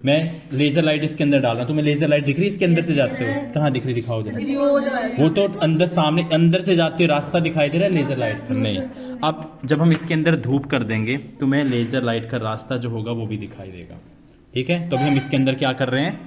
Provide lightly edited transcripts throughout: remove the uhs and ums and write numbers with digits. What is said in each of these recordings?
मैं laser light इसके अंदर डाल रहा हूँ, तुम्हें लेजर लाइट दिख रही है इसके अंदर से जाते हो? कहाँ दिख रही, दिखाओ जरा। वो तो अंदर सामने अंदर से जाते हो, रास्ता दिखाई दे रहा है लेजर लाइट का? नहीं। अब जब हम इसके अंदर धूप कर देंगे तुम्हें लेजर लाइट का रास्ता जो होगा वो भी दिखाई देगा। ठीक है, तो अभी हम इसके अंदर क्या कर रहे हैं?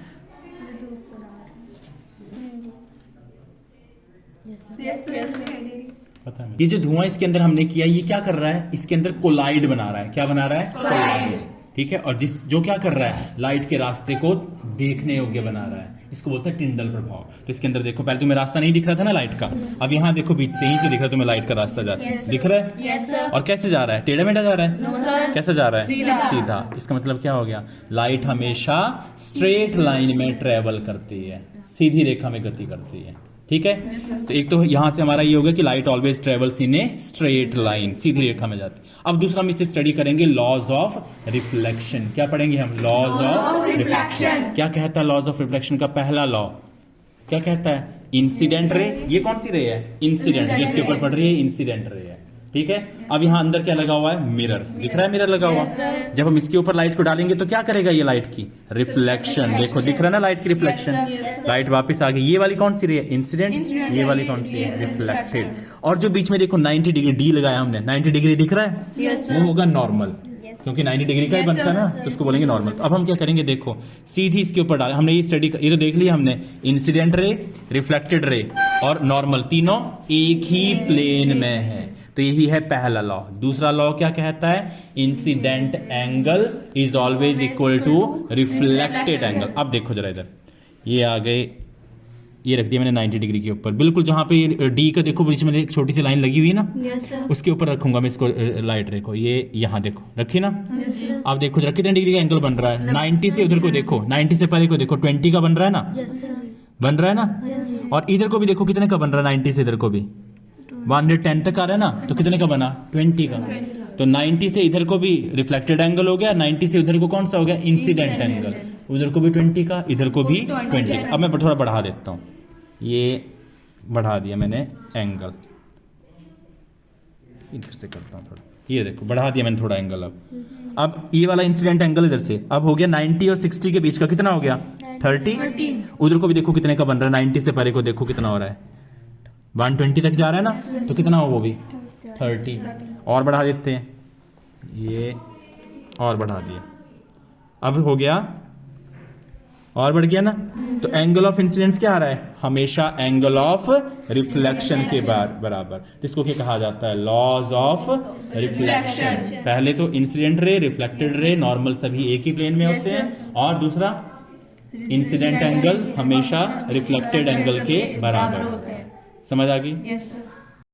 पता है, ये जो धुआं इसके अंदर हमने किया ये क्या कर रहा है? इसके अंदर कोलाइड बना रहा है। क्या बना रहा है? कोलाइड। ठीक है, और जो क्या कर रहा है? लाइट के रास्ते को देखने योग्य बना रहा है। इसको बोलते हैं टिंडल प्रभाव। तो इसके अंदर देखो, पहले तुम्हें रास्ता नहीं दिख रहा था ना लाइट का, अब यहाँ देखो बीच से ही से दिख रहा है तुम्हें लाइट का रास्ता दिख रहा है। और कैसे जा रहा है? टेढ़ा मेढ़ा जा रहा है? कैसे जा रहा है? सीधा। इसका मतलब क्या हो गया? लाइट हमेशा स्ट्रेट लाइन में ट्रेवल करती है, सीधी रेखा में गति करती है। ठीक है, तो एक तो यहां से हमारा ये होगा कि light always travels in a straight line, सीधी रेखा में जाती है। अब दूसरा हम इसे स्टडी करेंगे, लॉज ऑफ रिफ्लेक्शन। क्या पढ़ेंगे हम? Laws of reflection. क्या कहता है लॉज ऑफ रिफ्लेक्शन का पहला लॉ? क्या कहता है? Incident ray. ये कौन सी रे है? इंसिडेंट, जिसके ऊपर पड़ रही है इंसिडेंट रे है। ठीक है, अब यहाँ अंदर क्या लगा हुआ है? मिरर। दिख रहा है मिरर लगा हुआ? जब हम इसके ऊपर लाइट को डालेंगे तो क्या करेगा ये लाइट की? रिफ्लेक्शन। देखो दिख रहा है ना लाइट की रिफ्लेक्शन। लाइट वापस आ गई। ये वाली कौन सी रे है? इंसिडेंट। ये वाली कौन सी है? रिफ्लेक्टेड। और जो बीच में देखो 90 डिग्री डी लगाया हमने, 90 डिग्री दिख रहा है? वो होगा नॉर्मल, क्योंकि 90 डिग्री का ही बनता है ना, तो उसको बोलेंगे नॉर्मल। अब हम क्या करेंगे? देखो सीधी इसके ऊपर डाले हमने, ये स्टडी ये तो देख लिया हमने, इंसिडेंट रे, रिफ्लेक्टेड रे और नॉर्मल तीनों एक ही प्लेन में है। तो यही है पहला लॉ। दूसरा लॉ क्या कहता है? Incident angle is always equal to reflected angle. अब देखो जरा इधर, ये आ गए, ये रख दिया मैंने 90 डिग्री के ऊपर, बिल्कुल जहां पे डी का देखो बीच में एक छोटी सी लाइन लगी हुई है ना, उसके ऊपर रखूंगा मैं इसको लाइट रे को। ये यहाँ देखो रखी ना। अब देखो जरा कितने डिग्री का एंगल बन रहा है? 90 से उधर को देखो, 90 से पहले को देखो 20 का बन रहा है ना? बन रहा है ना? और इधर को भी देखो कितने का बन रहा है? 90 से इधर को भी 110 तक आ रहा है ना, तो कितने का बना? 20 का। तो 90 से इधर को भी रिफ्लेक्टेड एंगल हो गया, 90 से उधर को कौन सा हो गया? Incident angle. उधर को भी 20 का, इधर को भी 20 का। अब मैं थोड़ा बढ़ा देता हूँ, ये बढ़ा दिया मैंने एंगल, इधर से करता हूँ थोड़ा, ये देखो बढ़ा दिया मैंने थोड़ा एंगल। अब ये वाला इंसिडेंट एंगल इधर से अब हो गया 90 और 60 के बीच का, कितना हो गया? 30। उधर को भी देखो कितने का बन रहा है, 90 से परे को देखो कितना हो रहा है, 120 तक जा रहा है ना, तो कितना हो वो भी? 30। और बढ़ा देते हैं, ये और बढ़ा दिया, अब हो गया और बढ़ गया ना। तो एंगल ऑफ इंसिडेंस क्या आ रहा है? हमेशा एंगल ऑफ रिफ्लेक्शन के बराबर। तो इसको क्या कहा जाता है? Laws of reflection. पहले तो incident ray, reflected ray, normal सभी एक ही प्लेन में होते हैं, और दूसरा इंसिडेंट एंगल हमेशा रिफ्लेक्टेड एंगल के बराबर होता है। समझ आ गई?